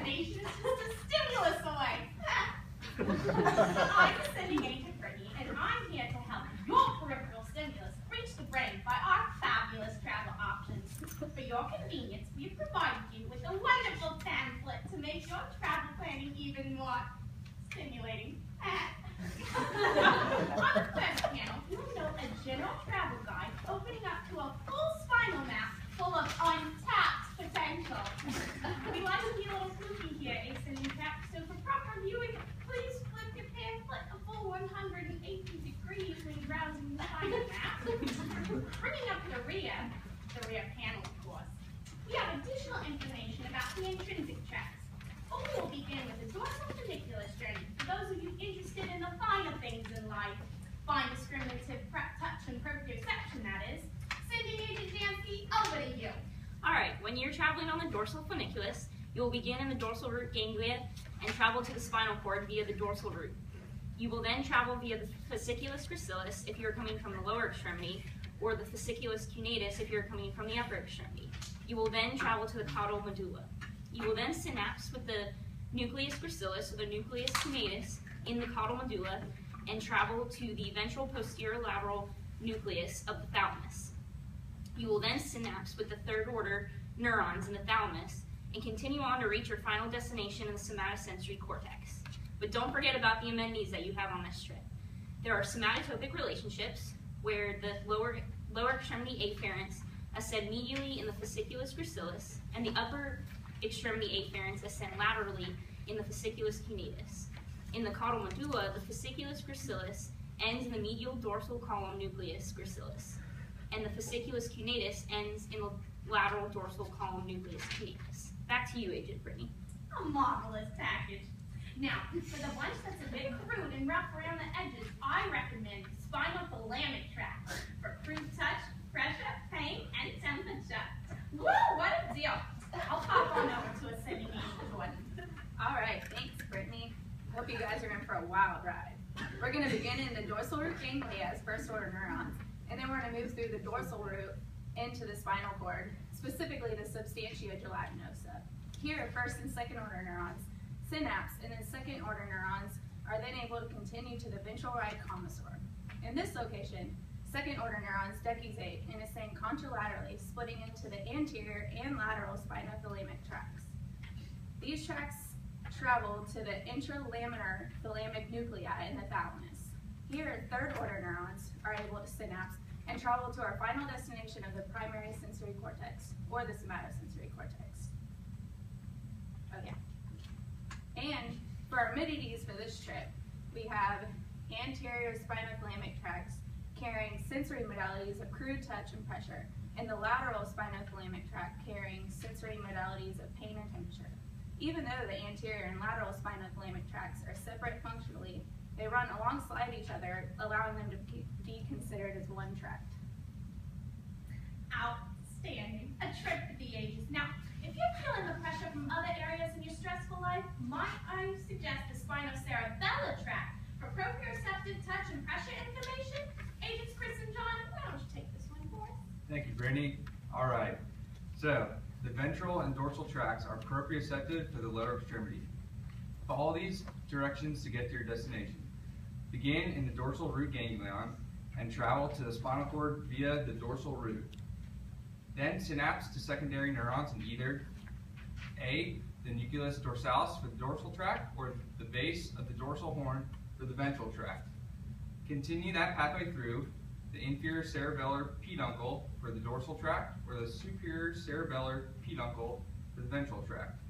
destination is just a stimulus away. I'm sending agent Brittany, and I'm here to help your peripheral stimulus reach the brain by our fabulous travel options. For your convenience, we've provided you with a wonderful pamphlet to make your travel planning even more stimulating. On the first panel, you'll note a general travel guide opening up to a full spinal map full of untapped potential. We like to be a little spooky here, Ace and Tracts, so for proper viewing, please flip your pamphlet a full 180 degrees when browsing the spinal map. Bringing up the rear panel, of course, we have additional information about the intrinsic tracts. We will begin with the dorsal funiculus journey for those of you interested in the finer things in life. Fine discriminative touch and proprioception, that is. Sending Agent Nancy over to you. Alright, when you're traveling on the dorsal funiculus, you will begin in the dorsal root ganglia and travel to the spinal cord via the dorsal root. You will then travel via the fasciculus gracilis if you're coming from the lower extremity, or the fasciculus cunatus if you're coming from the upper extremity. You will then travel to the caudal medulla. You will then synapse with the nucleus gracilis or the nucleus cunatus in the caudal medulla and travel to the ventral posterior lateral nucleus of the thalamus. You will then synapse with the third order neurons in the thalamus and continue on to reach your final destination in the somatosensory cortex. But don't forget about the amenities that you have on this trip. There are somatotopic relationships where the lower extremity afferents ascend medially in the fasciculus gracilis and the upper extremity afferents ascend laterally in the fasciculus cunatus. In the caudal medulla, the fasciculus gracilis ends in the medial dorsal column nucleus gracilis, and the fasciculus cunatus ends in the lateral dorsal column nucleus cunatus. Back to you, Agent Brittany. A marvelous package. Now, for the bunch that's a bit crude and rough around the edges, I recommend spinothalamic tract for crude touch, pressure, pain, and temperature. Woo, what a deal! I'll pop on over to a sending agent Jordan. All right, thanks, Brittany. Hope you guys are in for a wild ride. We're going to begin in the dorsal root ganglia as first order neurons, and then we're going to move through the dorsal root into the spinal cord, specifically the substantia gelatinosa. Here, first and second order neurons synapse, and then second order neurons are then able to continue to the ventral right commissure. In this location, second order neurons decussate and ascend contralaterally, splitting into the anterior and lateral spinothalamic tracts. These tracts travel to the intralaminar thalamic nuclei in the thalamus. Here, third order neurons are able to synapse and travel to our final destination of the primary sensory cortex, or the somatosensory cortex. Oh yeah. And for our amenities for this trip, we have anterior spinothalamic tracts carrying sensory modalities of crude touch and pressure, and the lateral spinothalamic tract carrying sensory modalities of pain and temperature. Even though the anterior and lateral spinothalamic tracts are separate functionally, they run alongside each other, allowing them to be considered as one tract. Outstanding. A trip for the ages. Now, if you're feeling the pressure from other areas in your stressful life, might I suggest the spinocerebellar tract for proprioceptive touch and pressure information? Agents Chris and John, why don't you take this one for us? Thank you, Brittany. All right. So, the ventral and dorsal tracts are proprioceptive for the lower extremity. Follow these directions to get to your destination. Begin in the dorsal root ganglion and travel to the spinal cord via the dorsal root. Then synapse to secondary neurons in either A, the nucleus dorsalis for the dorsal tract, or the base of the dorsal horn for the ventral tract. Continue that pathway through the inferior cerebellar peduncle for the dorsal tract, or the superior cerebellar peduncle for the ventral tract.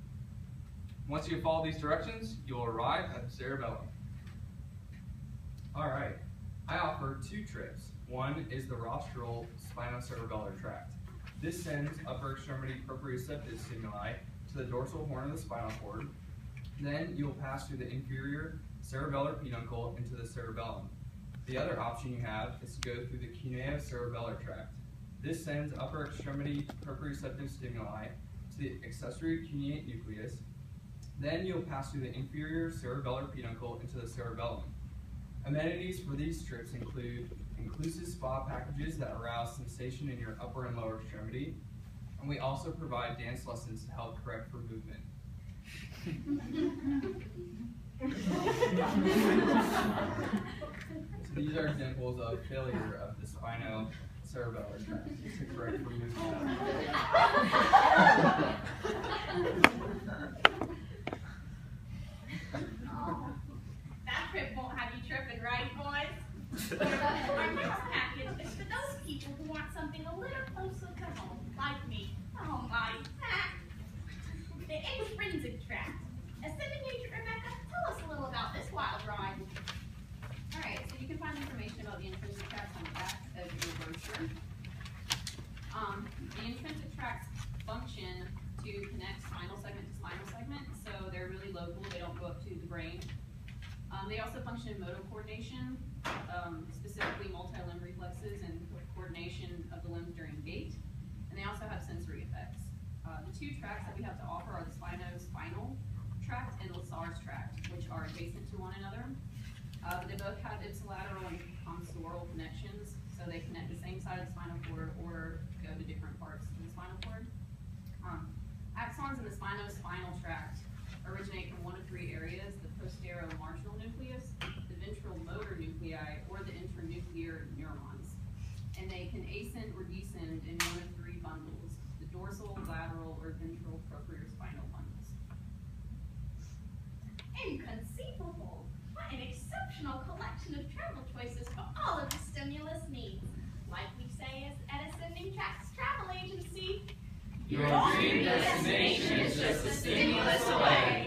Once you follow these directions, you'll arrive at the cerebellum. All right, I offer two trips. One is the rostral spinocerebellar tract. This sends upper extremity proprioceptive stimuli to the dorsal horn of the spinal cord. Then you'll pass through the inferior cerebellar peduncle into the cerebellum. The other option you have is to go through the cuneo-cerebellar tract. This sends upper extremity proprioceptive stimuli to the accessory cuneate nucleus. Then you'll pass through the inferior cerebellar peduncle into the cerebellum. Amenities for these trips include inclusive spa packages that arouse sensation in your upper and lower extremity, and we also provide dance lessons to help correct for movement. So these are examples of failure of the spinocerebellar tract to correctly move That trip won't have you tripping, right, boys? Our next package is for those people who want something a little closer to home, like me. Oh my, the intrinsic tract. Ascending agent Rebecca, tell us a little about this wild ride. Alright, so you can find information about the intrinsic tracts on the back of your brochure. The intrinsic tracts function to connect spinal segment to spinal segment, so they're really local, they don't go up to the brain. They also function in motor coordination, specifically multi-limb reflexes and coordination of the limbs during gait. And they also have sensory effects. The two tracts that we have to offer are the spinal tract and Lasar's tract, which are adjacent to one another. They both have ipsilateral and commissural connections, so they connect the same side of the spinal cord or go to different parts of the spinal cord. Axons in the spinal tract originate from one of three areas: the postero-marginal nucleus, the ventral motor nuclei, or the intranuclear neurons. And they can ascend or descend in one of three bundles: the dorsal, lateral, or ventral propriospinal bundles. Inconceivable! What an exceptional collection of travel choices for all of the stimulus needs. Like we say at Ascending Tracts Travel Agency, your dream destination is just a stimulus away.